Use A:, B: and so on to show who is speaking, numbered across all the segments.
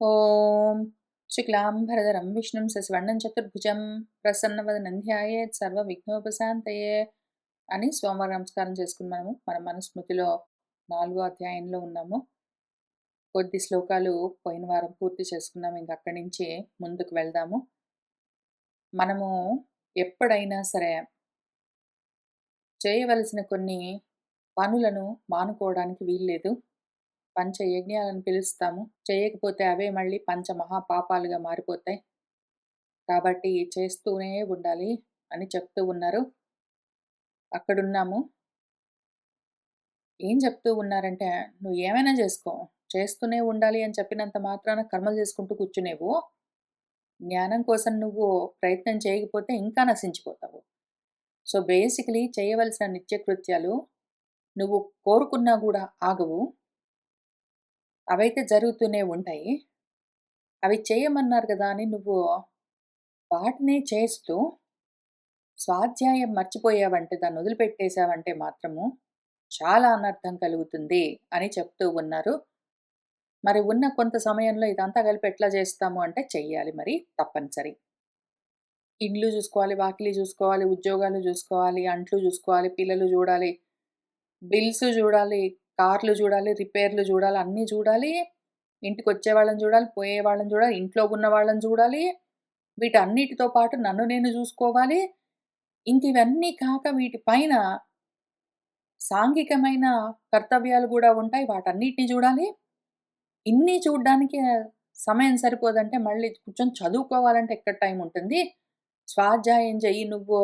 A: ఓం శుక్లాంబరధరం విష్ణుం శశివర్ణం చతుర్భుజం ప్రసన్నవదనం ధ్యాయేత్ సర్వ విఘ్నోపశాంతయే అని సోమవారం నమస్కారం చేసుకుని మన మనుస్మృతిలో 4వ అధ్యాయంలో ఉన్నాము. కొద్ది శ్లోకాలు పోయిన వారం పూర్తి చేసుకున్నాము. ఇంక అక్కడి నుంచి ముందుకు వెళ్దాము. మనము ఎప్పుడైనా సరే చేయవలసిన కొన్ని పనులను మానుకోవడానికి వీల్లేదు. పంచయజ్ఞాలను పిలుస్తాము. చేయకపోతే అవే మళ్ళీ పంచమహాపాపాలుగా మారిపోతాయి. కాబట్టి చేస్తూనే ఉండాలి అని చెప్తూ ఉన్నారు. అక్కడున్నాము. ఏం చెప్తూ ఉన్నారంటే, "నువ్వు ఏమైనా చేసుకో. చేస్తూనే ఉండాలి అని చెప్పినంత మాత్రాన కర్మలు చేసుకుంటూ కూర్చునేవు. జ్ఞానం కోసం నువ్వు ప్రయత్నం చేయకపోతే ఇంకా నశించిపోతావు. సో, బేసికలీ చేయవలసిన నిత్యకృత్యాలు నువ్వు కోరుకున్నా గూడా ఆగవు. అవైతే జరుగుతూనే ఉంటాయి. అవి చేయమన్నారు కదా అని నువ్వు వాటినే చేస్తూ స్వాధ్యాయం మర్చిపోయావంటే, దాన్ని వదిలిపెట్టేశావంటే మాత్రము చాలా అనర్థం కలుగుతుంది" అని చెప్తూ ఉన్నారు. మరి ఉన్న కొంత సమయంలో ఇదంతా కలిపి ఎట్లా చేస్తాము అంటే చెయ్యాలి మరి తప్పనిసరి. ఇల్లు చూసుకోవాలి, వాకిలి చూసుకోవాలి, ఉద్యోగాలు చూసుకోవాలి, అంట్లు చూసుకోవాలి, పిల్లలు చూడాలి, బిల్స్ చూడాలి, కార్లు చూడాలి, రిపేర్లు చూడాలి, అన్నీ చూడాలి. ఇంటికొచ్చే వాళ్ళని చూడాలి, పోయే వాళ్ళని చూడాలి, ఇంట్లో ఉన్న వాళ్ళని చూడాలి. వీటన్నిటితో పాటు నన్ను నేను చూసుకోవాలి. ఇంక ఇవన్నీ కాక వీటి పైన సాంఘికమైన కర్తవ్యాలు గూడా ఉంటాయి. వాటన్నిటిని చూడాలి. ఇన్ని చూడ్డానికి సమయం సరిపోదంటే మళ్ళీ కూర్చొని చదువుకోవాలంటే ఎక్కడ టైం ఉంటుంది? స్వాధ్యాయం చెయ్యి నువ్వు,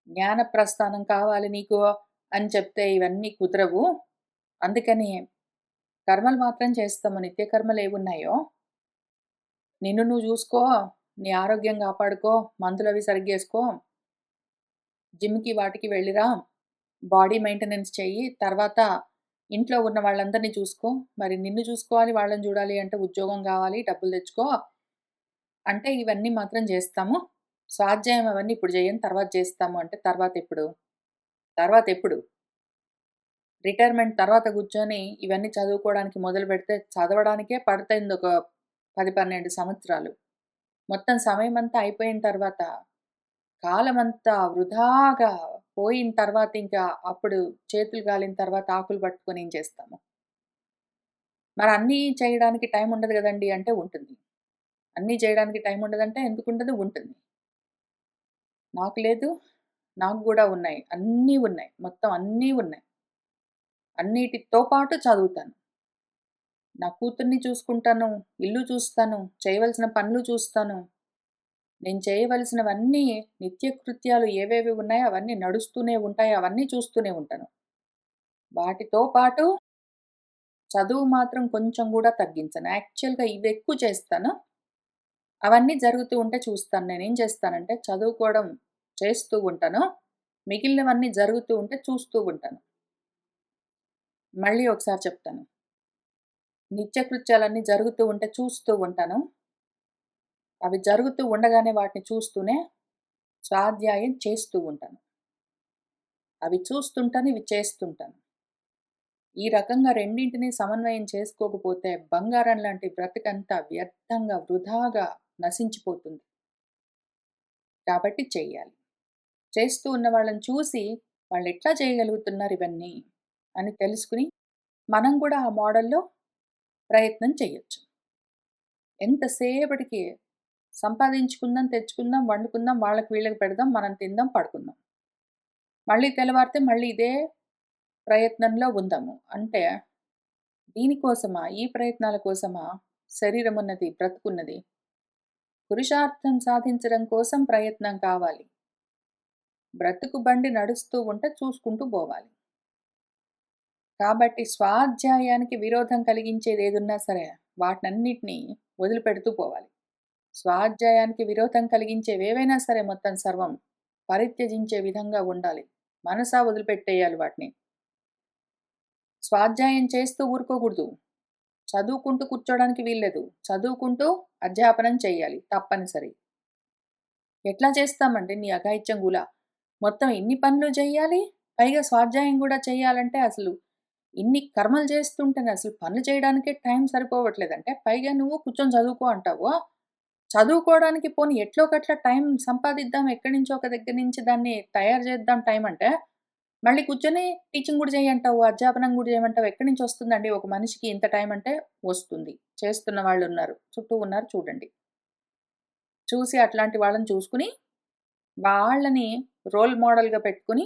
A: జ్ఞాన ప్రస్థానం కావాలి నీకు అని చెప్తే ఇవన్నీ కుదరవు. అందుకని కర్మలు మాత్రం చేస్తాము. నిత్య కర్మలేవున్నాయో, నిన్ను నువ్వు చూసుకో, నీ ఆరోగ్యం కాపాడుకో, మందులవి సరిగ్గేసుకో, జిమ్‌కి వాటికి వెళ్ళిరా, బాడీ మెయింటెనెన్స్ చెయ్యి. తర్వాత ఇంట్లో ఉన్న వాళ్ళందరిని చూసుకో. మరి నిన్ను చూసుకోవాలి, వాళ్ళని చూడాలి అంటే ఉద్యోగం కావాలి, డబ్బులు తెచ్చుకో. అంటే ఇవన్నీ మాత్రం చేస్తాము. స్వాధ్యాయం అవన్నీ ఇప్పుడు చేయను, తర్వాత చేస్తాము అంటే తర్వాతెప్పుడు? తర్వాతెప్పుడు? రిటైర్మెంట్ తర్వాత కూర్చొని ఇవన్నీ చదువుకోవడానికి మొదలుపెడితే చదవడానికే పడుతుందొక 10, 12 సంవత్సరాలు. మొత్తం సమయమంతా అయిపోయిన తర్వాత, కాలమంతా వృధాగా పోయిన తర్వాత ఇంకా అప్పుడు చేతులు కాలిన తర్వాత ఆకులు పట్టుకొని ఏం చేస్తాము? మరి అన్నీ చేయడానికి టైం ఉండదు గదండీ! అంటే ఉంటుంది. అన్నీ చేయడానికి టైం ఉండదంటే ఎందుకుండదు? ఉంటుంది. నాకు లేదు, నాకు గూడా ఉన్నాయి. అన్నీ ఉన్నాయి. మొత్తం అన్నీ ఉన్నాయి. అన్నిటితో పాటు చదువుతాను. నా కూతుర్ని చూసుకుంటాను, ఇల్లు చూస్తాను, చేయవలసిన పనులు చూస్తాను. నేను చేయవలసినవన్నీ నిత్యకృత్యాలు ఏవేవి ఉన్నాయో అవన్నీ నడుస్తూనే ఉంటాయి. అవన్నీ చూస్తూనే ఉంటాను. వాటితో పాటు చదువు మాత్రం కొంచెం గూడా తగ్గించను. యాక్చువల్‌గా ఇవెక్కువ చేస్తాను. అవన్నీ జరుగుతూ ఉంటే చూస్తాను. నేనేం చేస్తానంటే చదువుకోవడం చేస్తూ ఉంటాను. మిగిలినవన్నీ జరుగుతూ ఉంటే చూస్తూ ఉంటాను. మళ్ళీ ఒకసారి చెప్తాను. నిత్యకృత్యాలన్నీ జరుగుతూ ఉంటే చూస్తూ ఉంటాను. అవి జరుగుతూ ఉండగానే వాటిని చూస్తూనే స్వాధ్యాయం చేస్తూ ఉంటాను. అవి చూస్తుంటాను, ఇవి చేస్తుంటాను. ఈ రకంగా రెండింటిని సమన్వయం చేసుకోకపోతే బంగారం లాంటి బ్రతుకంతా వ్యర్థంగా, వృధాగా నశించిపోతుంది. కాబట్టి చెయ్యాలి. చేస్తూ ఉన్న వాళ్ళని చూసి వాళ్ళెట్లా చేయగలుగుతున్నారు ఇవన్నీ అని తెలుసుకొని, మనం కూడా ఆ మోడల్‌లో ప్రయత్నం చేయొచ్చు. ఎంతసేపటికి సంపాదించుకుందాం, తెచ్చుకుందాం, వండుకుందాం, వాళ్ళకి వీళ్ళకి పెడదాం, మనం తిందాం, పడుకుందాం. మళ్ళీ తెల్లవారితే మళ్ళీ ఇదే ప్రయత్నంలో ఉందాము. అంటే దీనికోసమా? ఈ ప్రయత్నాల కోసమా శరీరమున్నది, బ్రతుకున్నది? పురుషార్థం సాధించడం కోసం ప్రయత్నం కావాలి. బ్రతుకు బండి నడుస్తూ ఉంటే చూసుకుంటూ పోవాలి. కాబట్టి స్వాధ్యాయానికి విరోధం కలిగించేదేదున్నా సరే వాటినన్నిటిని వదిలిపెడుతూ పోవాలి. స్వాధ్యాయానికి విరోధం కలిగించేవేవైనా సరే మొత్తం సర్వం పరిత్యజించే విధంగా ఉండాలి. మనసా వదిలిపెట్టేయాలి వాటిని. స్వాధ్యాయం చేస్తూ ఊరుకోకూడదు. చదువుకుంటూ కూర్చోడానికి వీల్లేదు. చదువుకుంటూ అధ్యాపనం చెయ్యాలి తప్పనిసరి. ఎట్లా చేస్తామండి నీ అఘాయిత్యం గుల? మొత్తం ఇన్ని పనులు చెయ్యాలి, పైగా స్వాధ్యాయం గూడా చెయ్యాలంటే అసలు ఇన్ని కర్మలు చేస్తుంటేనే అసలు పనులు చేయడానికే టైం సరిపోవట్లేదంటే, పైగా నువ్వు కూర్చొని చదువుకో అంటావు. చదువుకోవడానికి పోనీ ఎట్లో గట్ల టైం సంపాదిద్దాం, ఎక్కడి నుంచో ఒక దగ్గర నుంచి దాన్ని తయారు చేద్దాం టైం అంటే, మళ్ళీ కూర్చొని టీచింగ్ కూడా చెయ్యంటావు, అధ్యాపనం కూడా చేయమంటావు. ఎక్కడి నుంచి వస్తుందండి ఒక మనిషికి ఇంత టైం అంటే? వస్తుంది. చేస్తున్న వాళ్ళున్నారు. చుట్టూ ఉన్నారు చూడండి. చూసి అట్లాంటి వాళ్ళని చూసుకొని, వాళ్ళని రోల్ మోడల్‌గా పెట్టుకొని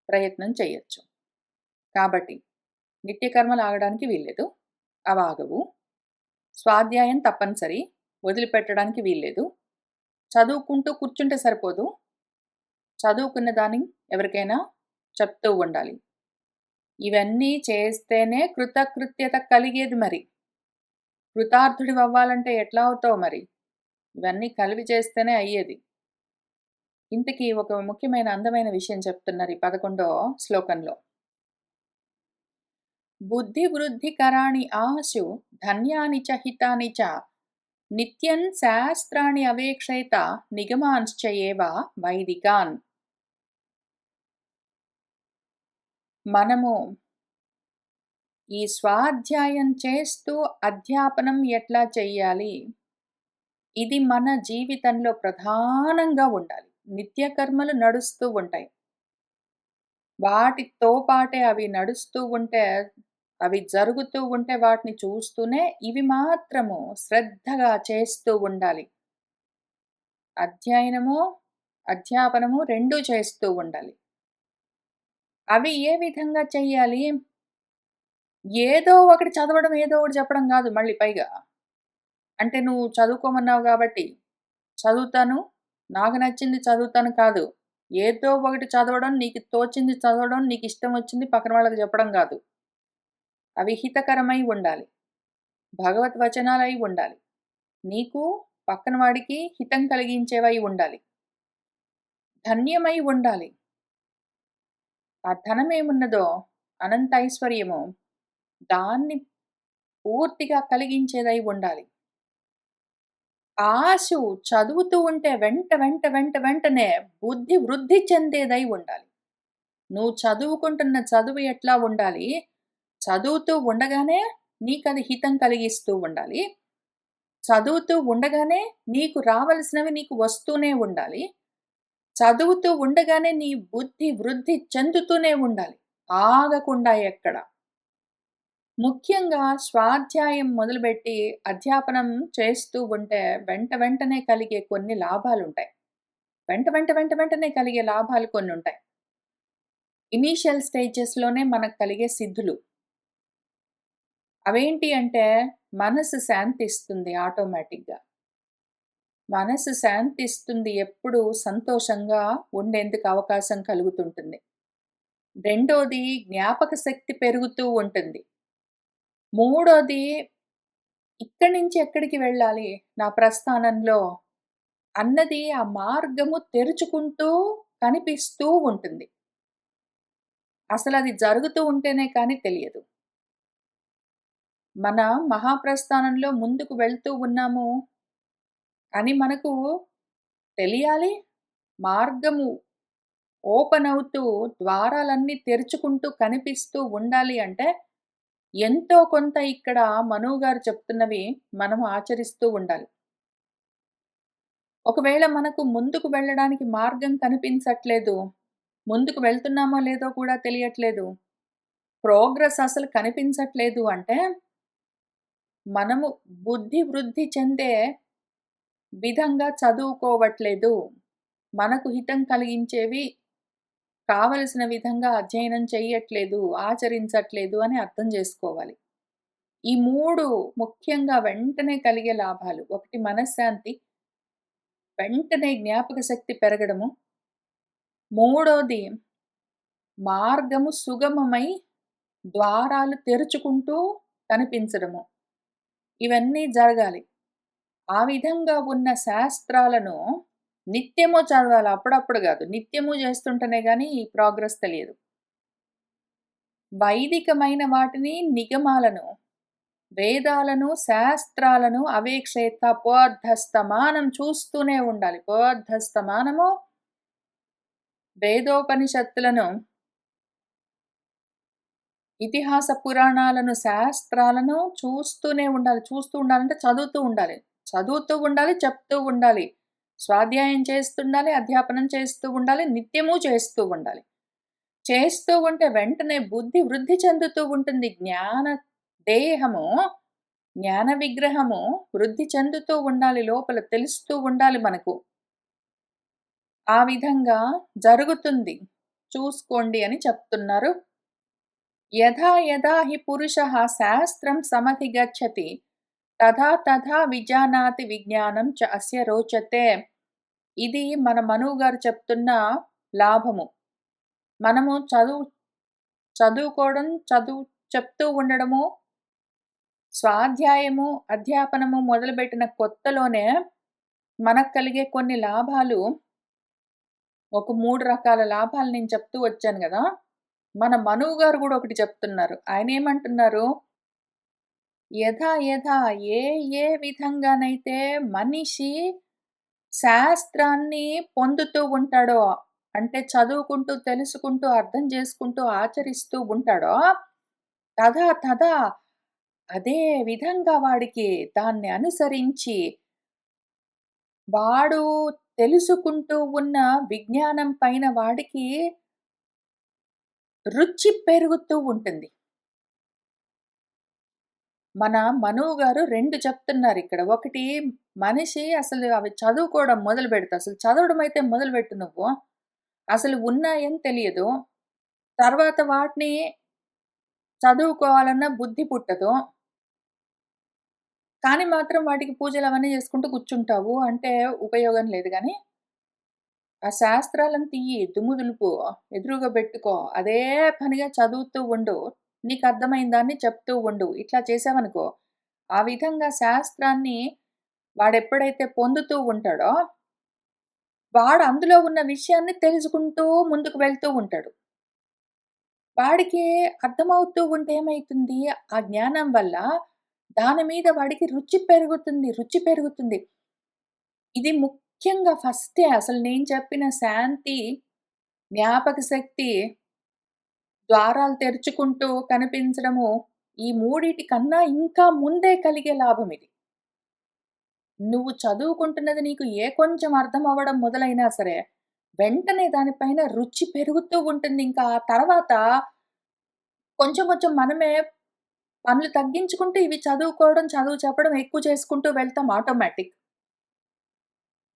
A: ప్రయత్నం చేయొచ్చు. కాబట్టి నిత్య కర్మలు ఆగడానికి వీల్లేదు. అవాగవు. స్వాధ్యాయం తప్పనిసరి. వదిలిపెట్టడానికి వీల్లేదు. చదువుకుంటూ కూర్చుంటే సరిపోదు. చదువుకున్న దాన్ని ఎవరికైనా చెప్తూ ఉండాలి. ఇవన్నీ చేస్తేనే కృతకృత్యత కలిగేది మరి. కృతార్థుడివవ్వాలంటే ఎట్లా అవుతావు మరి? ఇవన్నీ కలిపి చేస్తేనే అయ్యేది. ఇంతకీ ఒక ముఖ్యమైన అందమైన విషయం చెప్తున్నారు ఈ 11వ శ్లోకంలో. బుద్ధివృద్ధికరాణి ఆశు ధన్యాని చ హితాని చ నిత్యం శాస్త్రాణి అవేక్షేత నిగమాంశ్చయేవ వైదికాన్. మనము ఈ స్వాధ్యాయం చేస్తూ అధ్యాపనం ఎట్లా చెయ్యాలి? ఇది మన జీవితంలో ప్రధానంగా ఉండాలి. నిత్య కర్మలు నడుస్తూ ఉంటాయి. వాటితో పాటే అవి నడుస్తూ ఉంటే, అవి జరుగుతూ ఉంటే వాటిని చూస్తూనే ఇవి మాత్రము శ్రద్ధగా చేస్తూ ఉండాలి. అధ్యయనము, అధ్యాపనము 2 చేస్తూ ఉండాలి. అవి ఏ విధంగా చెయ్యాలి? ఏదో ఒకటి చదవడం, ఏదో ఒకటి చెప్పడం గాదు మళ్ళీ పైగా. అంటే నువ్వు చదువుకోమన్నావు గాబట్టి, చదువుతాను, నాకు నచ్చింది చదువుతాను కాదు. ఏదో ఒకటి చదవడం, నీకు తోచింది చదవడం, నీకిష్టం వచ్చింది పక్కన వాళ్ళకి చెప్పడం గాదు. అవి హితకరమై ఉండాలి. భగవత్ వచనాలై ఉండాలి. నీకు, పక్కన వాడికి హితం కలిగించేవై ఉండాలి. ధన్యమై ఉండాలి. ఆ ధనమేమున్నదో, అనంత ఐశ్వర్యము, దాన్ని పూర్తిగా కలిగించేదై ఉండాలి. ఆశు చదువుతూ ఉంటే వెంటనే బుద్ధి వృద్ధి చెందేదై ఉండాలి. నువ్వు చదువుకుంటున్న చదువు ఎట్లా ఉండాలి? చదువుతూ ఉండగానే నీకది హితం కలిగిస్తూ ఉండాలి. చదువుతూ ఉండగానే నీకు రావలసినవి నీకు వస్తూనే ఉండాలి. చదువుతూ ఉండగానే నీ బుద్ధి వృద్ధి చెందుతూనే ఉండాలి. ఆగకుండా ఎక్కడ. ముఖ్యంగా స్వాధ్యాయం మొదలుపెట్టి అధ్యాపనం చేస్తూ ఉంటే వెంటనే కలిగే కొన్ని లాభాలుంటాయి. వెంటనే కలిగే లాభాలు కొన్నుంటాయి. ఇనీషియల్ స్టేజెస్‌లోనే మనకు కలిగే సిద్ధులు. అవేంటి అంటే మనసు శాంతిస్తుంది ఆటోమేటిక్‌గా. మనసు శాంతిస్తుంది ఎప్పుడు సంతోషంగా ఉండేందుకు అవకాశం కలుగుతుంటుంది. రెండోది జ్ఞాపక శక్తి పెరుగుతూ ఉంటుంది. మూడోది ఇక్కడి నుంచి ఎక్కడికి వెళ్ళాలి నా ప్రస్థానంలో అన్నది ఆ మార్గము తెరుచుకుంటూ కనిపిస్తూ ఉంటుంది. అసలది జరుగుతూ ఉంటేనే కానీ తెలియదు. మన మహాప్రస్థానంలో ముందుకు వెళ్తూ ఉన్నాము అని మనకు తెలియాలి. మార్గము ఓపెన్ అవుతూ ద్వారాలన్నీ తెరుచుకుంటూ కనిపిస్తూ ఉండాలి అంటే ఎంతో కొంత ఇక్కడ మనువు గారు చెప్తున్నవి మనం ఆచరిస్తూ ఉండాలి. ఒకవేళ మనకు ముందుకు వెళ్ళడానికి మార్గం కనిపించట్లేదు. ముందుకు వెళ్తున్నామో లేదో కూడా తెలియట్లేదు. ప్రోగ్రెస్ అసలు కనిపించట్లేదు అంటే, మనము బుద్ధి వృద్ధి చెందే విధంగా చదువుకోవట్లేదు. మనకు హితం కలిగించేవి కావలసిన విధంగా అధ్యయనం చెయ్యట్లేదు, ఆచరించట్లేదు అని అర్థం చేసుకోవాలి. ఈ 3 ముఖ్యంగా వెంటనే కలిగే లాభాలు. ఒకటి మనశ్శాంతి, వెంటనే జ్ఞాపక శక్తి పెరగడము. మూడోది మార్గము సుగమమై ద్వారాలు తెరుచుకుంటూ కనిపించడము. ఇవన్నీ జరగాలి. ఆ విధంగా ఉన్న శాస్త్రాలను నిత్యము చదవాలి. అప్పుడప్పుడు గాదు. నిత్యము చేస్తుంటేనే గాని ఈ ప్రోగ్రెస్ తెలియదు. వైదికమైన వాటిని నిగమాలను, వేదాలను, శాస్త్రాలను అవేక్షేత పోద్ధస్తమానం చూస్తూనే ఉండాలి. పోద్ధస్తమానము వేదోపనిషత్తులను ఇతిహాస పురాణాలను, శాస్త్రాలను చూస్తూనే ఉండాలి. చూస్తూ ఉండాలంటే చదువుతూ ఉండాలి. చదువుతూ ఉండాలి, చెప్తూ ఉండాలి. స్వాధ్యాయం చేస్తుండాలి, అధ్యాపనం చేస్తూ ఉండాలి, నిత్యము చేస్తూ ఉండాలి. చేస్తూ ఉంటే వెంటనే బుద్ధి వృద్ధి చెందుతూ ఉంటుంది. దేహము, జ్ఞాన విగ్రహము వృద్ధి చెందుతూ ఉండాలి. లోపల తెలుస్తూ ఉండాలి మనకు. ఆ విధంగా జరుగుతుంది. చూసుకోండి అని చెప్తున్నారు. యథా యథా హి పురుషః శాస్త్రం సమధిగచ్చతి తథా తథా విజానాతి విజ్ఞానం చ అస్య రోచతే. ఇది మన మనువు గారు చెప్తున్న లాభము. మనము చదువుకోవడం, చెప్తూ ఉండడము, స్వాధ్యాయము, అధ్యాపనము మొదలుపెట్టిన కొత్తలోనే మనకు కలిగే కొన్ని లాభాలు, ఒక 3 రకాల లాభాలు నేను చెప్తూ వచ్చాను గదా! మన మనువు గారు గూడా ఒకటి చెప్తున్నారు. ఆయనేమంటున్నారు? యథా యథా ఏ ఏ విధంగానైతే మనిషి శాస్త్రాన్ని పొందుతూ ఉంటాడో, అంటే చదువుకుంటూ, తెలుసుకుంటూ, అర్థం చేసుకుంటూ, ఆచరిస్తూ ఉంటాడో, తదా తదా అదే విధంగా వాడికి దాన్ని అనుసరించి వాడు తెలుసుకుంటూ ఉన్న విజ్ఞానం పైన వాడికి రుచి పెరుగుతూ ఉంటుంది. మన మనువు గారు 2 చెప్తున్నారిక్కడ. ఒకటి, మనిషి అసలు అవి చదువుకోవడం మొదలుపెడితే, అసలు చదవడం అయితే మొదలుపెట్టు నువ్వు. అసలు ఉన్నాయని తెలియదు. తర్వాత వాటిని చదువుకోవాలన్న బుద్ధి పుట్టదు. కానీ మాత్రం వాటికి పూజలవన్నీ చేసుకుంటూ కూర్చుంటావు అంటే ఉపయోగం లేదు గానీ, ఆ శాస్త్రాలను తియ్యి, దుమ్ము దులుపు, ఎదురుగా బెట్టుకో. అదే పనిగా చదువుతూ ఉండు. నీకర్థమైన దాన్ని చెప్తూ ఉండు. ఇట్లా చేశావనుకో, ఆ విధంగా శాస్త్రాన్ని వాడెప్పుడైతే పొందుతూ ఉంటాడో, వాడు అందులో ఉన్న విషయాన్ని తెలుసుకుంటూ ముందుకు వెళ్తూ ఉంటాడు. వాడికి అర్థమవుతూ ఉంటే ఏమైతుంది, ఆ జ్ఞానం వల్ల దాని మీద వాడికి రుచి పెరుగుతుంది. ఇది ముఖ్యంగా ఫస్టే అసలు నేను చెప్పిన శాంతి, జ్ఞాపక శక్తి, ద్వారాలు తెరుచుకుంటూ కనిపించడము, ఈ మూడిటి కన్నా ఇంకా ముందే కలిగే లాభమిది. నువ్వు చదువుకుంటున్నది నీకు కొంచెం అర్థం అవ్వడం మొదలైనా సరే, వెంటనే దానిపైన రుచి పెరుగుతూ ఉంటుంది. ఇంకా ఆ తర్వాత కొంచెం కొంచెం మనమే పనులు తగ్గించుకుంటూ ఇవి చదువుకోవడం, చదువు చెప్పడం ఎక్కువ చేసుకుంటూ వెళ్తాం ఆటోమేటిక్.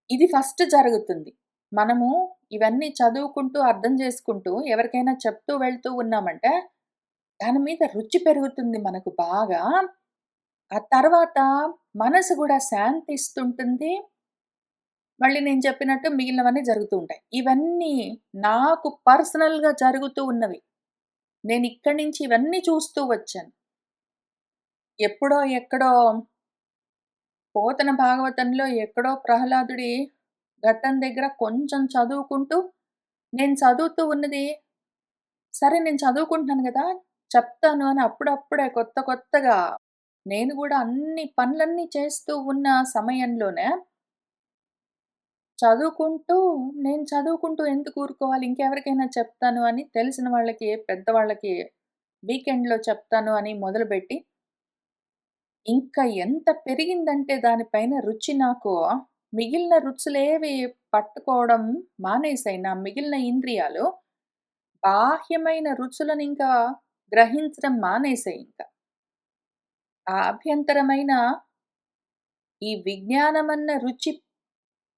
A: ఇది ఫస్ట్ జరుగుతుంది. మనము ఇవన్నీ చదువుకుంటూ, అర్థం చేసుకుంటూ ఎవరికైనా చెప్తూ వెళ్తూ ఉన్నామంటే, దాని మీద రుచి పెరుగుతుంది మనకు బాగా. ఆ తర్వాత మనసు గూడా శాంతిస్తుంటుంది. మళ్ళీ నేను చెప్పినట్టు మిగిలినవన్నీ జరుగుతూ ఉంటాయి. ఇవన్నీ నాకు పర్సనల్‌గా జరుగుతూ ఉన్నవి. నేనిక్కడి నుంచి ఇవన్నీ చూస్తూ వచ్చాను. ఎప్పుడో ఎక్కడో పోతన భాగవతంలో ఎక్కడో ప్రహ్లాదుడి ఘట్టం దగ్గర కొంచెం చదువుకుంటూ, నేను చదువుతూ ఉన్నది, సరే నేను చదువుకుంటున్నాను గదా! చెప్తాను అని అప్పుడప్పుడే కొత్తగా నేను గూడా అన్ని పనులన్నీ చేస్తూ ఉన్న సమయంలోనే చదువుకుంటూ, నేను చదువుకుంటూ ఎందుకు ఊరుకోవాలి? ఇంకెవరికైనా చెప్తాను అని తెలిసిన వాళ్ళకి, పెద్దవాళ్ళకి వీకెండ్‌లో చెప్తాను అని మొదలుపెట్టి, ఇంకా ఎంత పెరిగిందంటే దానిపైన రుచి నాకు, మిగిలిన రుచులేవి పట్టుకోవడం మానేశాయి. నా మిగిలిన ఇంద్రియాలు బాహ్యమైన రుచులనింకా గ్రహించడం మానేశాయింక. ఆ అభ్యంతరమైన ఈ విజ్ఞానమన్న రుచి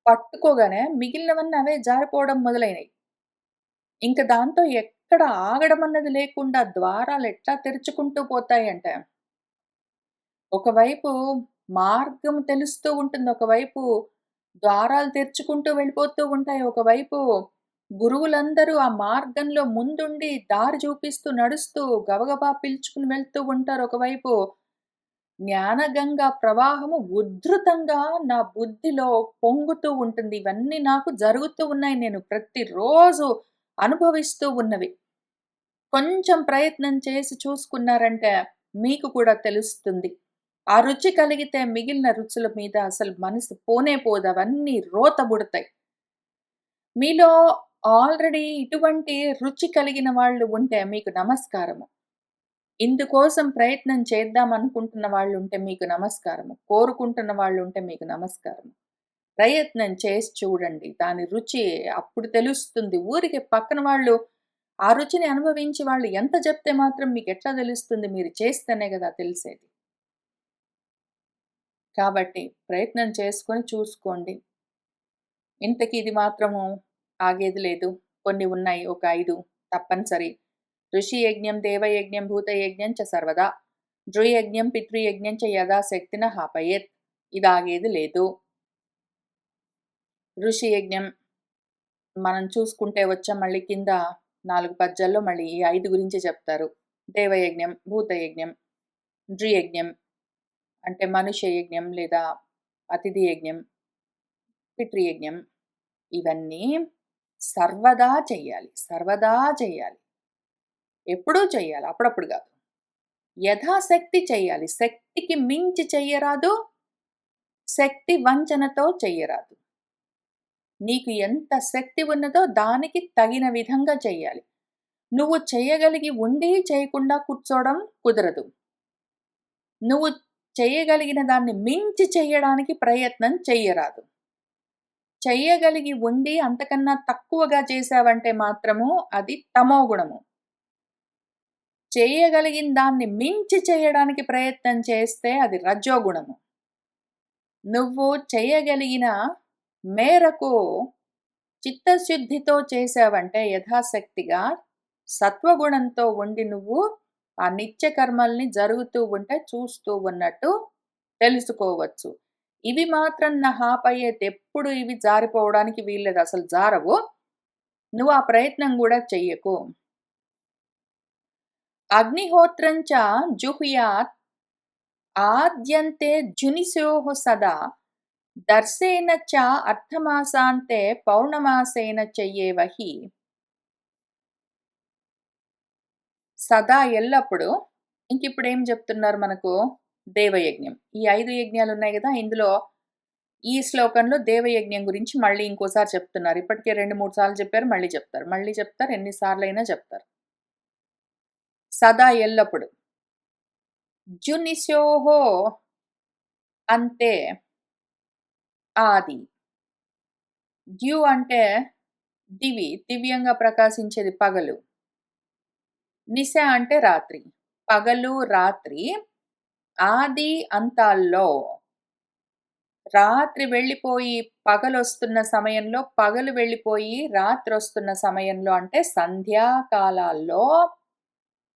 A: పట్టుకోగానే మిగిలినవన్నీ అవే జారిపోవడం మొదలైనయి. ఇంక దాంతో ఎక్కడ ఆగడమన్నది లేకుండా ద్వారాలెట్లా తెరుచుకుంటూ పోతాయంటే, ఒకవైపు మార్గం తెలుస్తూ ఉంటుంది. ఒకవైపు ద్వారాలు తెరుచుకుంటూ వెళ్ళిపోతూ ఉంటాయి. ఒకవైపు గురువులందరూ ఆ మార్గంలో ముందుండి దారి చూపిస్తూ, నడుస్తూ గబగబా పిలుచుకుని వెళ్తూ ఉంటారు. ఒకవైపు జ్ఞానగంగా ప్రవాహము ఉధృతంగా నా బుద్ధిలో పొంగుతూ ఉంటుంది. ఇవన్నీ నాకు జరుగుతూ ఉన్నాయి. నేను ప్రతిరోజు అనుభవిస్తూ ఉన్నవి. కొంచెం ప్రయత్నం చేసి చూసుకున్నారంటే మీకు కూడా తెలుస్తుంది. ఆ రుచి కలిగితే మిగిలిన రుచుల మీద అసలు మనసు పోనే పోదు. అవన్నీ రోతబుడతాయి. మీలో ఆల్రెడీ ఇటువంటి రుచి కలిగిన వాళ్ళు ఉంటే మీకు నమస్కారము. ఇందుకోసం ప్రయత్నం చేద్దాం అనుకుంటున్న వాళ్ళుంటే మీకు నమస్కారము. కోరుకుంటున్న వాళ్ళుంటే మీకు నమస్కారము. ప్రయత్నం చేసి చూడండి. దాని రుచి అప్పుడు తెలుస్తుంది. ఊరికే పక్కన వాళ్ళు ఆ రుచిని అనుభవించి వాళ్ళు ఎంత చెప్తే మాత్రం మీకెట్లా తెలుస్తుంది? మీరు చేస్తేనే గదా తెలిసేది. కాబట్టి ప్రయత్నం చేసుకొని చూసుకోండి. ఇంతకి ఇది మాత్రము ఆగేది లేదు. కొన్ని ఉన్నాయి. ఒక 5 తప్పనిసరి. ఋషి యజ్ఞం, దేవయజ్ఞం, భూతయజ్ఞం చ సర్వదా. నృయజ్ఞం, పితృయజ్ఞం చ యథాశక్తిన హాపయేత్. ఇదాగేది లేదు. ఋషి యజ్ఞం మనం చూసుకుంటే వచ్చాం మళ్ళీ కింద 4 పద్యాల్లో మళ్ళీ ఈ 5 గురించి చెప్తారు. దేవయజ్ఞం, భూతయజ్ఞం, నృయజ్ఞం అంటే మనుష్య యజ్ఞం లేదా అతిథి యజ్ఞం, పితృయజ్ఞం ఇవన్నీ సర్వదా చెయ్యాలి. సర్వదా చెయ్యాలి. ఎప్పుడూ చెయ్యాలి. అప్పుడప్పుడు గాదు. యథాశక్తి చెయ్యాలి. శక్తికి మించి చెయ్యరాదు. శక్తి వంచనతో చెయ్యరాదు. నీకు ఎంత శక్తి ఉన్నదో దానికి తగిన విధంగా చెయ్యాలి. నువ్వు చెయ్యగలిగి ఉండి చేయకుండా కూర్చోవడం కుదరదు. నువ్వు చెయ్యగలిగిన దాన్ని మించి చెయ్యడానికి ప్రయత్నం చెయ్యరాదు. చెయ్యగలిగి ఉండి అంతకన్నా తక్కువగా చేశావంటే మాత్రము అది తమోగుణము. చేయగలిగిన దాన్ని మించి చేయడానికి ప్రయత్నం చేస్తే అది రజోగుణము. నువ్వు చేయగలిగిన మేరకు చిత్తశుద్ధితో చేశావంటే యథాశక్తిగా సత్వగుణంతో ఉండి నువ్వు ఆ నిత్య కర్మల్ని జరుగుతూ ఉంటే చూస్తూ ఉన్నట్టు తెలుసుకోవచ్చు. ఇవి మాత్రం నా హాపయ్యేది ఎప్పుడు ఇవి జారిపోవడానికి వీల్లేదు. అసలు జారవు. నువ్వు ఆ ప్రయత్నం కూడా చెయ్యకు. అగ్నిహోత్రంచ జుహ్యాత్ ఆద్యంతే జునిస్యోః సదా దర్శేన చ అర్థమాసాంతే పౌర్ణమాసేన చెయ్యేవ హి. సదా ఎల్లప్పుడు ఇంకిప్పుడు ఏం చెప్తున్నారు మనకు? దేవయజ్ఞం. ఈ 5 యజ్ఞాలు ఉన్నాయి గదా! ఇందులో ఈ శ్లోకంలో దేవయజ్ఞం గురించి మళ్ళీ ఇంకోసారి చెప్తున్నారు. ఇప్పటికే 2, 3 సార్లు చెప్పారు. మళ్ళీ చెప్తారు. మళ్ళీ చెప్తారు. ఎన్ని సార్లైనా చెప్తారు. సదా ఎల్లప్పుడు. జునిస్యోః అంతే ఆది. ద్యు అంటే దివి. దివ్యంగా ప్రకాశించేది పగలు. నిశ అంటే రాత్రి. పగలు, రాత్రి ఆది అంతాల్లో. రాత్రి వెళ్ళిపోయి పగలొస్తున్న సమయంలో, పగలు వెళ్ళిపోయి రాత్రొస్తున్న సమయంలో అంటే సంధ్యాకాలాల్లో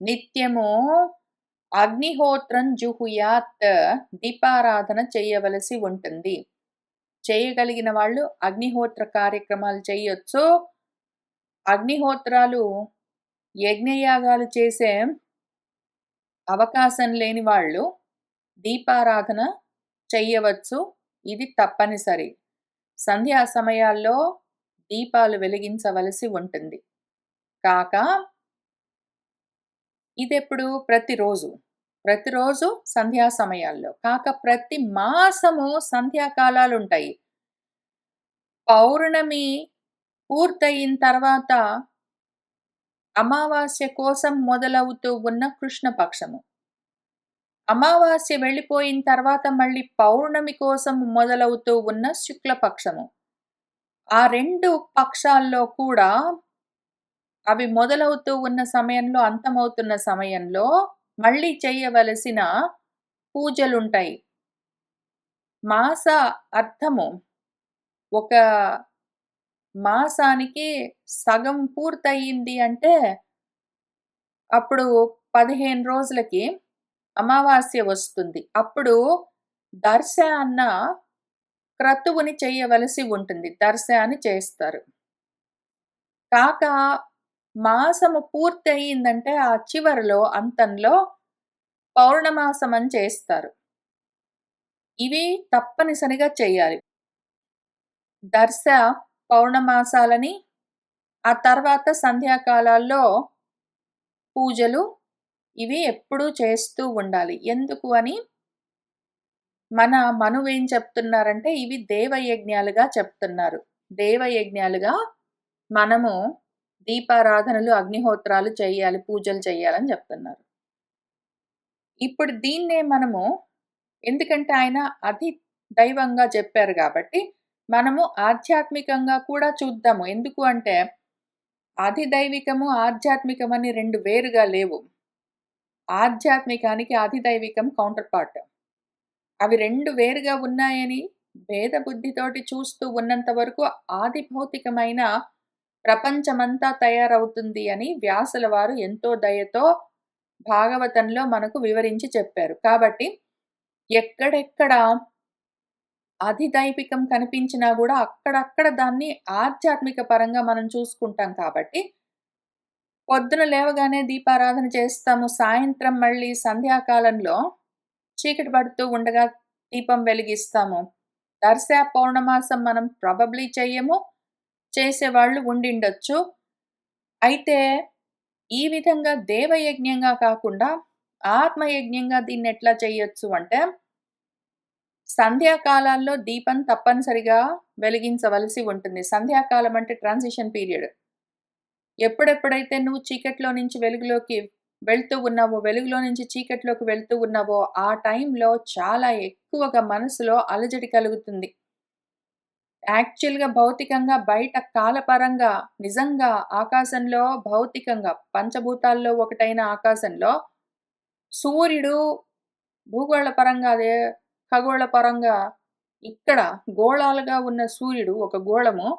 A: నిత్యము అగ్నిహోత్రం జుహుయాత్ దీపారాధన చేయవలసి ఉంటుంది. చేయగలిగిన వాళ్ళు అగ్నిహోత్ర కార్యక్రమాలు చెయ్యొచ్చు. అగ్నిహోత్రాలు యజ్ఞయాగాలు చేసే అవకాశం లేని వాళ్ళు దీపారాధన చెయ్యవచ్చు. ఇది తప్పనిసరి. సంధ్యా సమయాల్లో దీపాలు వెలిగించవలసి ఉంటుంది. కాక ఇదెప్పుడు? ప్రతిరోజు. ప్రతిరోజు సంధ్యా సమయాల్లో. కాక ప్రతి మాసము సంధ్యాకాలాలుంటాయి. పౌర్ణమి పూర్తయిన తర్వాత అమావాస్య కోసం మొదలవుతూ ఉన్న కృష్ణపక్షము. అమావాస్య వెళ్ళిపోయిన తర్వాత మళ్ళీ పౌర్ణమి కోసం మొదలవుతూ ఉన్న శుక్లపక్షము. ఆ 2 పక్షాల్లో కూడా అవి మొదలవుతూ ఉన్న సమయంలో, అంతమవుతున్న సమయంలో మళ్ళీ చేయవలసిన పూజలుంటాయి. మాస అర్థము ఒక మాసానికి సగం పూర్తయింది అంటే అప్పుడు 15 రోజులకి అమావాస్య వస్తుంది. అప్పుడు దర్శ అన్న క్రతువుని చెయ్యవలసి ఉంటుంది. దర్శ అని చేస్తారు. కాక మాసము పూర్తయిందంటే ఆ చివరిలో అంతంలో పౌర్ణమాసం అని చేస్తారు. ఇవి తప్పనిసరిగా చెయ్యాలి. దర్శ పౌర్ణమాసాలని, ఆ తర్వాత సంధ్యాకాలాల్లో పూజలు ఇవి ఎప్పుడూ చేస్తూ ఉండాలి. ఎందుకు అని మన మనువేం చెప్తున్నారంటే ఇవి దేవయజ్ఞాలుగా చెప్తున్నారు. దేవయజ్ఞాలుగా మనము దీపారాధనలు, అగ్నిహోత్రాలు చెయ్యాలి, పూజలు చెయ్యాలని చెప్తున్నారు. ఇప్పుడు దీన్నే మనము ఎందుకంటే ఆయన అతి దైవంగా చెప్పారు గాబట్టి, మనము ఆధ్యాత్మికంగా కూడా చూద్దాము. ఎందుకు అంటే, అధిదైవికము, ఆధ్యాత్మికమని 2 వేరుగా లేవు. ఆధ్యాత్మికానికి అధిదైవికం కౌంటర్ పార్ట్. అవి 2 వేరుగా ఉన్నాయని భేద బుద్ధితోటి చూస్తూ ఉన్నంత వరకు ఆది భౌతికమైన ప్రపంచమంతా తయారవుతుంది అని వ్యాసుల వారు ఎంతో దయతో భాగవతంలో మనకు వివరించి చెప్పారు. కాబట్టి ఎక్కడెక్కడ అధిదైవికం కనిపించినా గూడా అక్కడక్కడ దాన్ని ఆధ్యాత్మిక పరంగా మనం చూసుకుంటాం కాబట్టి, పొద్దున లేవగానే దీపారాధన చేస్తాము. సాయంత్రం మళ్ళీ సంధ్యాకాలంలో చీకటి పడుతూ ఉండగా దీపం వెలిగిస్తాము. దర్శా పౌర్ణమాసం మనం ప్రాబబ్లీ చెయ్యము. చేసేవాళ్ళు ఉండిండొచ్చు. అయితే ఈ విధంగా దేవయజ్ఞంగా కాకుండా ఆత్మయజ్ఞంగా దీన్నెట్లా చెయ్యొచ్చు అంటే, సంధ్యాకాలాల్లో దీపం తప్పనిసరిగా వెలిగించవలసి ఉంటుంది. సంధ్యాకాలం అంటే ట్రాన్సిషన్ పీరియడ్. ఎప్పుడెప్పుడైతే నువ్వు చీకట్లో నుంచి వెలుగులోకి వెళ్తూ ఉన్నావో, వెలుగులో నుంచి చీకట్లోకి వెళ్తూ ఉన్నావో, ఆ టైంలో చాలా ఎక్కువగా మనసులో అలజడి కలుగుతుంది. యాక్చువల్‌గా భౌతికంగా బయట కాలపరంగా నిజంగా ఆకాశంలో భౌతికంగా పంచభూతాల్లో ఒకటైన ఆకాశంలో సూర్యుడు భూగోళ పరంగా ఖగోళ పరంగా ఇక్కడ గోళాలుగా ఉన్న సూర్యుడు ఒక గోళము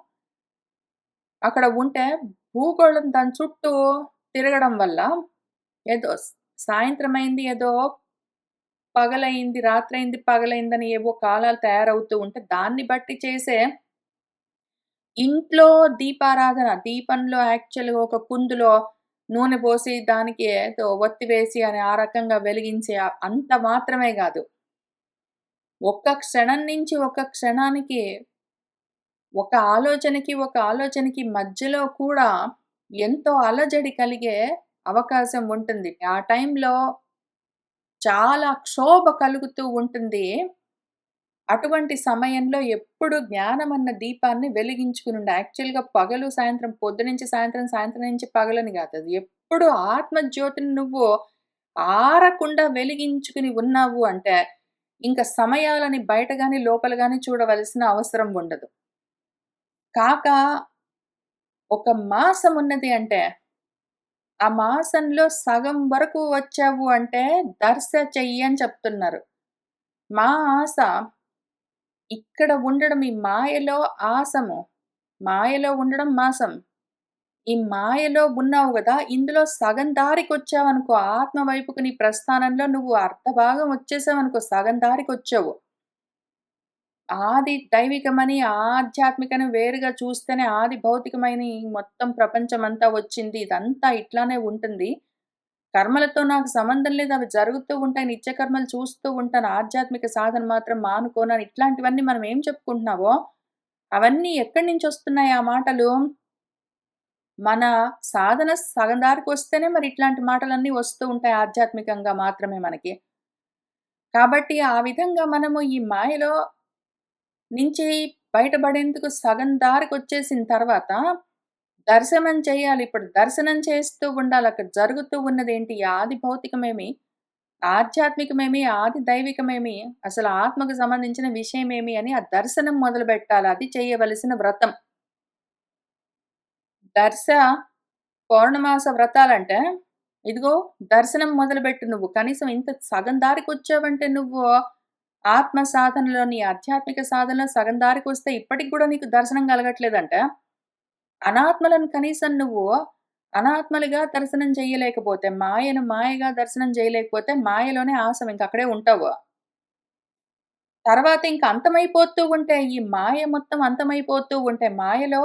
A: అక్కడ ఉంటే భూగోళం దాని చుట్టూ తిరగడం వల్ల ఏదో సాయంత్రమైంది, ఏదో పగలయింది, రాత్రయింది, పగలయిందని ఏవో కాలాలు తయారవుతూ ఉంటే దాన్ని బట్టి చేసే ఇంట్లో దీపారాధన, దీపంలో యాక్చువల్‌గా ఒక కుందులో నూనె పోసి దానికి ఏదో ఒత్తి వేసి అని ఆ రకంగా వెలిగించే అంత మాత్రమే గాదు. ఒక్క క్షణం నుంచి ఒక క్షణానికి, ఒక ఆలోచనకి మధ్యలో కూడా ఎంతో అలజడి కలిగే అవకాశం ఉంటుంది. ఆ టైంలో చాలా క్షోభ కలుగుతూ ఉంటుంది. అటువంటి సమయంలో ఎప్పుడు జ్ఞానమన్న దీపాన్ని వెలిగించుకునుండు. యాక్చువల్‌గా పగలు, సాయంత్రం పొద్దునుంచి సాయంత్రం, సాయంత్రం నుంచి పగలని గాదది. ఎప్పుడు ఆత్మజ్యోతిని నువ్వు ఆరకుండా వెలిగించుకుని ఉన్నావు అంటే, ఇంక సమయాలని బయట గాని, లోపల గాని చూడవలసిన అవసరం ఉండదు. కాక ఒక మాసం ఉన్నది అంటే, ఆ మాసంలో సగం వరకు వచ్చావు అంటే దర్శ చెయ్యి అని చెప్తున్నారు. మా ఆశ ఇక్కడ ఉండడం ఈ మాయలో ఆసము. మాయలో ఉండడం మాసం. ఈ మాయలో ఉన్నావు గదా! ఇందులో సగం దారికొచ్చావనుకో ఆత్మ వైపుకు నీ ప్రస్థానంలో నువ్వు అర్ధభాగం వచ్చేసావనుకో సగం దారికొచ్చావు. ఆది దైవికమని, ఆధ్యాత్మికని వేరుగా చూస్తేనే ఆది భౌతికమైన ఈ మొత్తం ప్రపంచమంతా వచ్చింది. ఇదంతా ఇట్లానే ఉంటుంది. కర్మలతో నాకు సంబంధం లేదు. అవి జరుగుతూ ఉంటాయి. నిత్య కర్మలు చూస్తూ ఉంటాను. ఆధ్యాత్మిక సాధన మాత్రం మానుకోనని ఇట్లాంటివన్నీ మనం ఏం చెప్పుకుంటున్నావో, అవన్నీ ఎక్కడి నుంచొస్తున్నాయి ఆ మాటలు? మన సాధన సగం దారికొస్తేనే మరి ఇట్లాంటి మాటలన్నీ వస్తూ ఉంటాయి ఆధ్యాత్మికంగా మాత్రమే మనకి. కాబట్టి ఆ విధంగా మనము ఈ మాయలో నుంచి బయటపడేందుకు సగం దారికొచ్చేసిన తర్వాత దర్శనం చేయాలి. ఇప్పుడు దర్శనం చేస్తూ ఉండాలి. అక్కడ జరుగుతూ ఉన్నదేంటి? ఆది భౌతికమేమి, ఆధ్యాత్మికమేమి, ఆది దైవికమేమి, అసలు ఆత్మకు సంబంధించిన విషయమేమి అని ఆ దర్శనం మొదలుపెట్టాలి. అది చేయవలసిన వ్రతం. దర్శ పౌర్ణమాస వ్రతాలంటే, ఇదిగో దర్శనం మొదలుబెట్టు నువ్వు. కనీసం ఇంత సగం దారికొచ్చావంటే నువ్వు ఆత్మ సాధనలో, నీ ఆధ్యాత్మిక సాధనలో సగం దారికొస్తే ఇప్పటికి గూడా నీకు దర్శనం కలగట్లేదంటే, అనాత్మలను కనీసం నువ్వు అనాత్మలుగా దర్శనం చెయ్యలేకపోతే, మాయను మాయగా దర్శనం చేయలేకపోతే, మాయలోనే ఆసం ఇంకక్కడే ఉంటావు. తర్వాత ఇంక అంతమైపోతూ ఉంటే, ఈ మాయ మొత్తం అంతమైపోతూ ఉంటే, మాయలో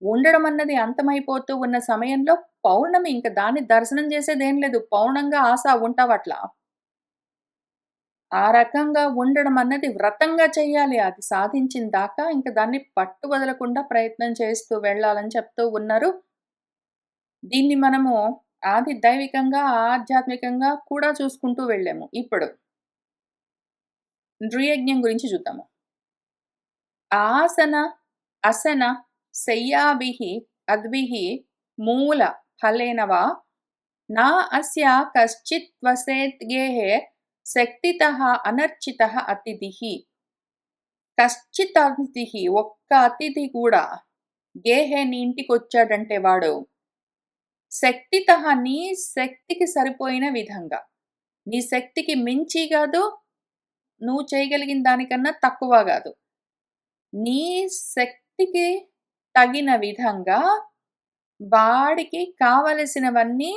A: ఉండడం అన్నది అంతమైపోతూ ఉన్న సమయంలో పౌర్ణమి ఇంక దాన్ని దర్శనం చేసేదేం లేదు. పౌర్ణంగా ఆశ ఉంటావట్లా. ఆ రకంగా ఉండడం అన్నది వ్రతంగా చెయ్యాలి. అది సాధించిన దాకా ఇంక దాన్ని పట్టు వదలకుండా ప్రయత్నం చేస్తూ వెళ్ళాలని చెప్తూ ఉన్నారు. దీన్ని మనము ఆది దైవికంగా, ఆధ్యాత్మికంగా కూడా చూసుకుంటూ వెళ్ళాము. ఇప్పుడు నృయజ్ఞం గురించి చూద్దాము. ఆసన, అసన శయ్యాభిః అద్భిః మూల ఫలేన వా నా అస్య కశ్చిత్ వసేత్ గేహే శక్తితః అనర్చితః అతిథిః. కశ్చిత్ అతిథిః, ఒక్క అతిథి కూడా గేహే నీ ఇంటికొచ్చాడంటే వాడు శక్తితః నీ శక్తికి సరిపోయిన విధంగా, నీ శక్తికి మించి గాదు, నువ్వు చేయగలిగిన దానికన్నా తక్కువ గాదు. నీ శక్తికి తగిన విధంగా వాడికి కావలసినవన్నీ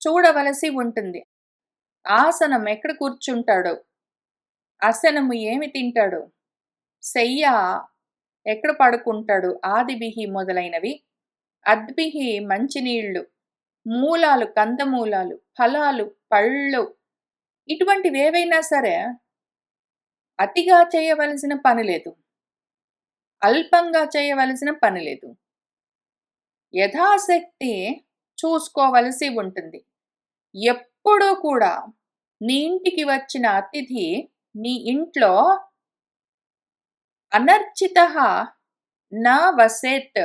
A: చూడవలసి ఉంటుంది. ఆసనం ఎక్కడ కూర్చుంటాడో, అసనము ఏమి తింటాడో, శయ్య ఎక్కడ పడుకుంటాడు, ఆదిభిః మొదలైనవి, అద్భిః మంచినీళ్ళు, మూలాలు కందమూలాలు, ఫలాలు పళ్ళు, ఇటువంటివేవైనా సరే అతిగా చేయవలసిన పని లేదు. అల్పంగా చేయవలసిన పని లేదు. యథాశక్తి చూసుకోవలసి ఉంటుంది. ఎప్పుడూ కూడా నీ ఇంటికి వచ్చిన అతిథి నీ ఇంట్లో అనర్చితః నా వసేత్,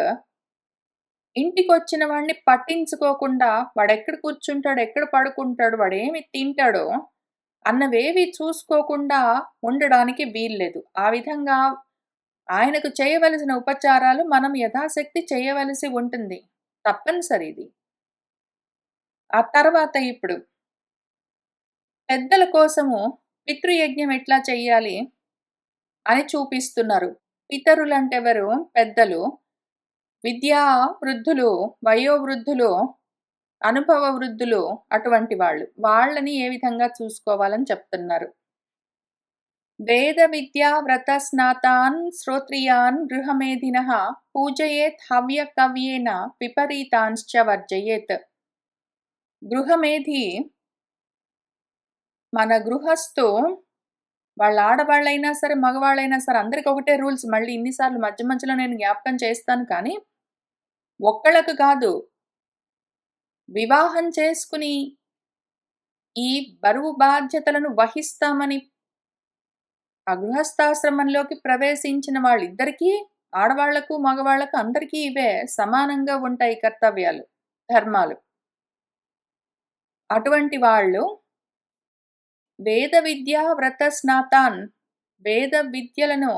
A: ఇంటికొచ్చిన వాడిని పట్టించుకోకుండా వాడెక్కడ కూర్చుంటాడు, ఎక్కడ పడుకుంటాడు, వాడేమి తింటాడో అన్నవేవి చూసుకోకుండా ఉండడానికి వీల్లేదు. ఆ విధంగా ఆయనకు చేయవలసిన ఉపచారాలు మనం యథాశక్తి చేయవలసి ఉంటుంది. తప్పనిసరి ఇది. ఆ తర్వాత ఇప్పుడు పెద్దల కోసము పితృయజ్ఞం ఎట్లా చెయ్యాలి అని చూపిస్తున్నారు. పితరులంటెవరు? పెద్దలు. విద్యా వృద్ధులు, వయోవృద్ధులు, అనుభవ వృద్ధులు, అటువంటి వాళ్ళు. వాళ్ళని ఏ విధంగా చూసుకోవాలని చెప్తున్నారు. వేద విద్యా వ్రత స్నాతాన్ శ్రోత్రియాన్ గృహమేధినః పూజయేత్ హవ్య కవ్యేన విపరీతాంశ్చ వర్జయేత్. గృహమేధి మన గృహస్థు, వాళ్ళ ఆడవాళ్ళైనా సరే మగవాళ్ళైనా సరే అందరికి ఒకటే రూల్స్. మళ్ళీ ఇన్నిసార్లు మధ్య మధ్యలో నేను జ్ఞాపకం చేస్తాను కానీ, ఒక్కళ్ళకు కాదు, వివాహం చేసుకుని ఈ బరువు బాధ్యతలను వహిస్తామని ఆ గృహస్థాశ్రమంలోకి ప్రవేశించిన వాళ్ళిద్దరికీ, ఆడవాళ్లకు మగవాళ్లకు అందరికీ ఇవే సమానంగా ఉంటాయి కర్తవ్యాలు, ధర్మాలు. అటువంటి వాళ్ళు వేద విద్యా వ్రత స్నాతాన్, వేద విద్యలను,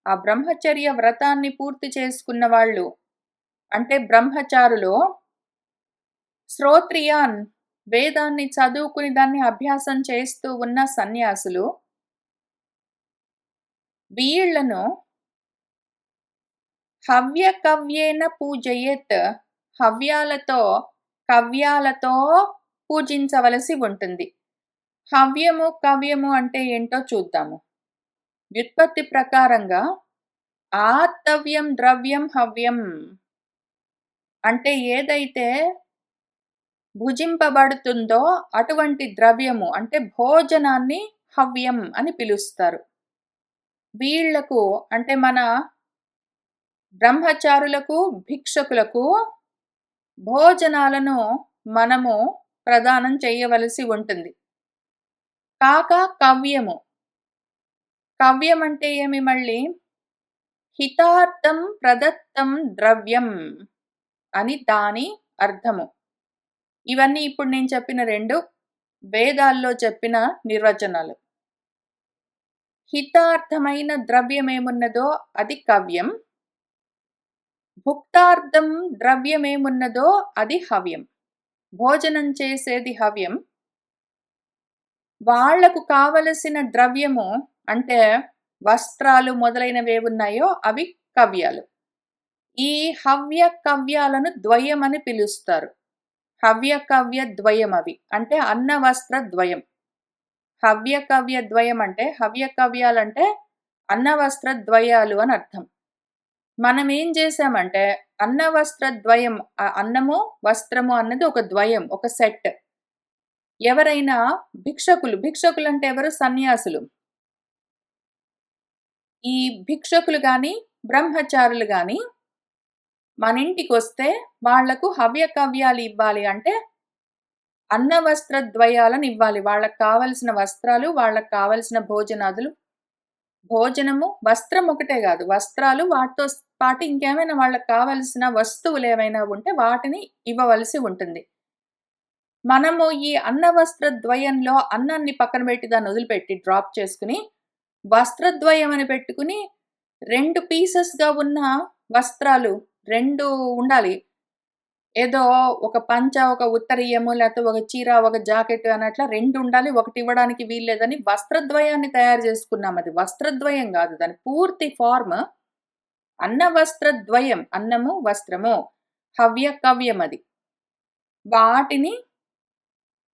A: ఆ బ్రహ్మచర్య వ్రతాన్ని పూర్తి చేసుకున్న వాళ్ళు అంటే బ్రహ్మచారులు, శ్రోత్రియాన్, వేదాన్ని చదువుకుని దాన్ని అభ్యాసం చేస్తూ ఉన్న సన్యాసులు, వీళ్లను హవ్య కవ్యేన పూజయేత్, హవ్యాలతో కవ్యాలతో పూజించవలసి ఉంటుంది. హవ్యము కవ్యము అంటే ఏంటో చూద్దాము. వ్యుత్పత్తి ప్రకారంగా ఆతవ్యం ద్రవ్యం హవ్యం అంటే ఏదైతే భుజింపబడుతుందో అటువంటి ద్రవ్యము అంటే భోజనాన్ని హవ్యం అని పిలుస్తారు. వీళ్లకు అంటే మన బ్రహ్మచారులకు, భిక్షకులకు భోజనాలను మనము ప్రదానం చేయవలసి ఉంటుంది. కాక కవ్యము, కవ్యం అంటే ఏమి? మళ్ళీ హితార్థం ప్రదత్తం ద్రవ్యం అని దాని అర్థము. ఇవన్నీ ఇప్పుడు నేను చెప్పిన రెండు వేదాల్లో చెప్పిన నిర్వచనాలు. హితార్థమైన ద్రవ్యమేమున్నదో అది కవ్యం, భుక్తార్థం ద్రవ్యమేమున్నదో అది హవ్యం. భోజనం చేసేది హవ్యం, వాళ్లకు కావలసిన ద్రవ్యము అంటే వస్త్రాలు మొదలైనవి ఉన్నాయో అవి కవ్యాలు. ఈ హవ్య కవ్యాలను ద్వయం అని పిలుస్తారు. హవ్య కవ్య ద్వయం అవి అంటే అన్న వస్త్ర ద్వయం. హవ్య కవ్య ద్వయం అంటే, హవ్య కవ్యాలంటే అన్న వస్త్ర ద్వయాలు అని అర్థం. మనం ఏం చేసామంటే అన్న వస్త్ర ద్వయం, అన్నము వస్త్రము అన్నది ఒక ద్వయం, ఒక సెట్. ఎవరైనా భిక్షకులు అంటే ఎవరు? సన్యాసులు. ఈ భిక్షకులు గాని బ్రహ్మచారులు గాని మన ఇంటికి వస్తే వాళ్లకు హవ్య కవ్యాలు ఇవ్వాలి అంటే అన్న వస్త్ర ద్వయాలను ఇవ్వాలి. వాళ్ళకు కావలసిన వస్త్రాలు, వాళ్ళకు కావలసిన భోజనాదులు, భోజనము, వస్త్రం ఒకటే కాదు, వస్త్రాలు, వాటితో పాటు ఇంకేమైనా వాళ్ళకు కావలసిన వస్తువులు ఏమైనా ఉంటే వాటిని ఇవ్వవలసి ఉంటుంది. మనము ఈ అన్నవస్త్రద్వయంలో అన్నాన్ని పక్కన పెట్టి దాన్ని వదిలిపెట్టి డ్రాప్ చేసుకుని, వస్త్రద్వయం అని పెట్టుకుని 2 పీసెస్‌గా ఉన్న వస్త్రాలు 2 ఉండాలి. ఏదో ఒక పంచ, ఒక ఉత్తరీయము, లేతే ఒక చీర, ఒక జాకెట్ అన్నట్ల 2 ఉండాలి. ఒకటి ఇవ్వడానికి వీల్లేదని వస్త్రద్వయాన్ని తయారు చేసుకున్నాం. అది వస్త్రద్వయం గాదు. దాని పూర్తి ఫార్మ్ అన్నవస్త్రద్వయం. అన్నము, వస్త్రము. హవ్య, కవ్యం అది. వాటిని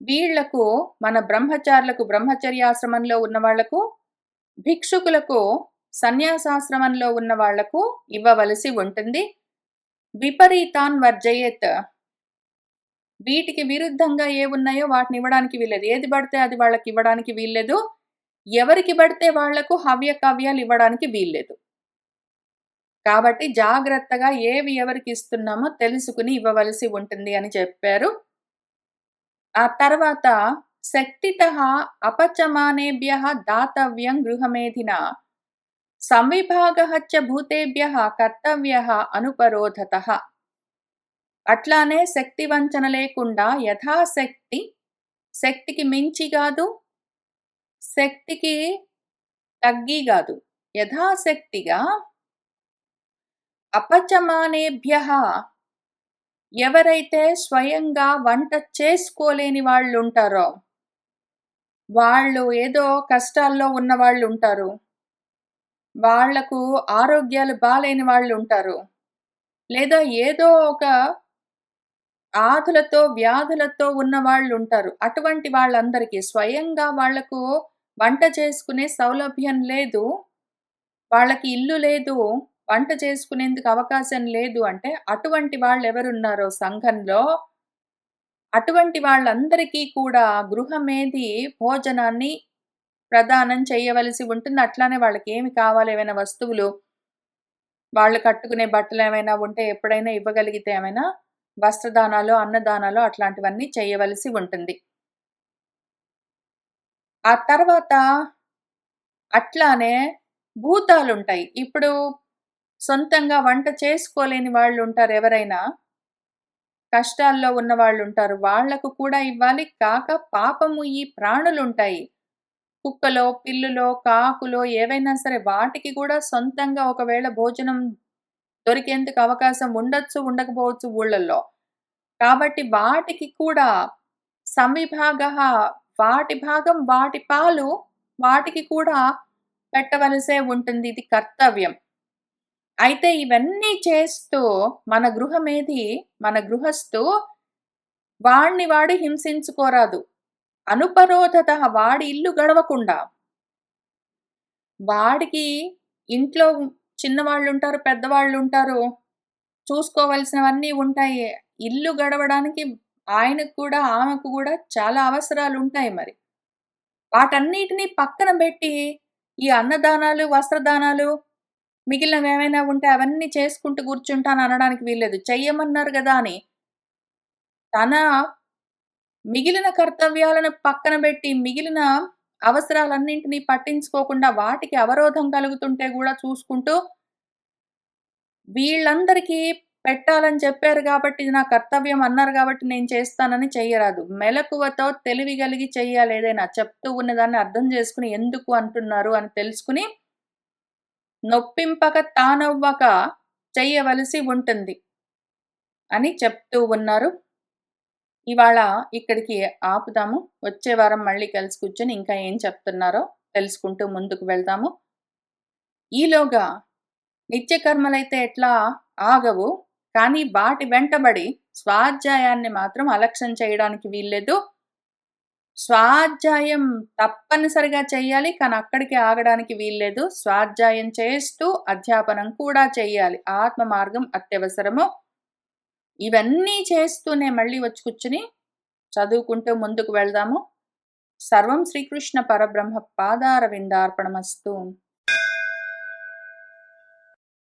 A: వీళ్ళకు మన బ్రహ్మచారులకు, బ్రహ్మచర్యాశ్రమంలో ఉన్న వాళ్లకు, భిక్షుకులకు, సన్యాసాశ్రమంలో ఉన్న వాళ్లకు ఇవ్వవలసి ఉంటుంది. విపరీతాన్ వర్జయేత్. వీటికి విరుద్ధంగా ఏవున్నాయో వాటిని ఇవ్వడానికి వీల్లేదు. ఏది పడితే అది వాళ్ళకి ఇవ్వడానికి వీల్లేదు. ఎవరికి పడితే వాళ్లకు హవ్య కవ్యాలు ఇవ్వడానికి వీల్లేదు. కాబట్టి జాగ్రత్తగా ఏవి ఎవరికి ఇస్తున్నామో తెలుసుకుని ఇవ్వవలసి ఉంటుంది అని చెప్పారు. ఆ తర్వాత శక్తితః అపచమానేభ్యః దాతవ్యం గృహమేధినా సంవిభాగః చ భూతేభ్యః కర్తవ్యః అనుపరోధతః. అట్లానే శక్తి వంచన లేకుండా యథాశక్తి, శక్తికి మించి గాదు, శక్తికి తగ్గి గాదు, యథాశక్తిగా అపచమానేభ్యః, ఎవరైతే స్వయంగా వంట చేసుకోలేని వాళ్ళుంటారో, వాళ్ళు ఏదో కష్టాల్లో ఉన్న వాళ్ళుంటారు. వాళ్లకు ఆరోగ్యాలు బాలేని వాళ్ళుంటారు. లేదా ఏదో ఒక ఆధులతో, వ్యాధులతో ఉన్న వాళ్ళుంటారు. అటువంటి వాళ్ళందరికీ స్వయంగా వాళ్లకు వంట చేసుకునే సౌలభ్యం లేదు. వాళ్ళకి ఇల్లు లేదు. వంట చేసుకునేందుకు అవకాశం లేదు అంటే అటువంటి వాళ్ళెవరున్నారో సంఘంలో, అటువంటి వాళ్ళందరికీ కూడా గృహమేధి భోజనాన్ని ప్రదానం చేయవలసి ఉంటుంది. అట్లానే వాళ్ళకేమి కావాలి, ఏమైనా వస్తువులు, వాళ్ళు కట్టుకునే బట్టలేమైనా ఉంటే ఎప్పుడైనా ఇవ్వగలిగితే ఏమైనా వస్త్రదానాలు, అన్నదానాలు అట్లాంటివన్నీ చేయవలసి ఉంటుంది. ఆ తర్వాత అట్లానే భూతాలుంటాయి. ఇప్పుడు సొంతంగా వంట చేసుకోలేని వాళ్ళుంటారు ఎవరైనా, కష్టాల్లో ఉన్న వాళ్ళుంటారు. వాళ్లకు కూడా ఇవ్వాలి. కాక పాపము ఈ ప్రాణులుంటాయి. కుక్కలో, పిల్లులో, కాకులో ఏవైనా సరే వాటికి కూడా సొంతంగా ఒకవేళ భోజనం దొరికేందుకు అవకాశం ఉండొచ్చు, ఉండకపోవచ్చు ఊళ్ళల్లో. కాబట్టి వాటికి కూడా సంవిభాగః, వాటి భాగం, వాటి పాలు వాటికి కూడా పెట్టవలసే ఉంటుంది. ఇది కర్తవ్యం. అయితే ఇవన్నీ చేస్తూ మన గృహమేధి, మన గృహస్థు వాణ్ణి వాడు హింసించుకోరాదు. అనుపరోధతః, వాడి ఇల్లు గడవకుండా. వాడికి ఇంట్లో చిన్నవాళ్ళుంటారు, పెద్దవాళ్ళుంటారు. చూసుకోవలసినవన్నీ ఉంటాయి. ఇల్లు గడవడానికి ఆయనకు కూడా, ఆమెకు కూడా చాలా అవసరాలుంటాయి మరి. వాటన్నిటిని పక్కన పెట్టి ఈ అన్నదానాలు, వస్త్రదానాలు, మిగిలినవేమైనా ఉంటే అవన్నీ చేసుకుంటూ కూర్చుంటాను అనడానికి వీల్లేదు. చెయ్యమన్నారు గదా అని తన మిగిలిన కర్తవ్యాలను పక్కన పెట్టి, మిగిలిన అవసరాలన్నింటినీ పట్టించుకోకుండా వాటికి అవరోధం కలుగుతుంటే గూడా చూసుకుంటూ, వీళ్ళందరికీ పెట్టాలని చెప్పారు గాబట్టి, ఇది నా కర్తవ్యం అన్నారు గాబట్టి నేను చేస్తానని చెయ్యరాదు. మెలకువతో తెలివి కలిగి చెయ్యాలి ఏదైనా. చెప్తూ ఉన్నదాన్ని అర్థం చేసుకుని ఎందుకు అంటున్నారు అని తెలుసుకుని, నొప్పింపక తానవ్వక చెయ్యవలసి ఉంటుంది అని చెప్తూ ఉన్నారు. ఇవాళ ఇక్కడికి ఆపుదాము. వచ్చే వారం మళ్ళీ కలిసి కూర్చొని ఇంకా ఏం చెప్తున్నారో తెలుసుకుంటూ ముందుకు వెళ్దాము. ఈలోగా నిత్యకర్మలైతే ఎట్లా ఆగవు, కానీ వాటి వెంటబడి స్వాధ్యాయాన్ని మాత్రం అలక్ష్యం చేయడానికి వీల్లేదు. స్వాధ్యాయం తప్పనిసరిగా చెయ్యాలి, కానీ అక్కడికి ఆగడానికి వీల్లేదు. స్వాధ్యాయం చేస్తూ అధ్యాపనం కూడా చెయ్యాలి. ఆత్మ మార్గం అత్యవసరము. ఇవన్నీ చేస్తూనే మళ్ళీ వచ్చి కూర్చుని చదువుకుంటూ ముందుకు వెళ్దాము. సర్వం శ్రీకృష్ణ పరబ్రహ్మ పాదారవిందార్పణమస్తు.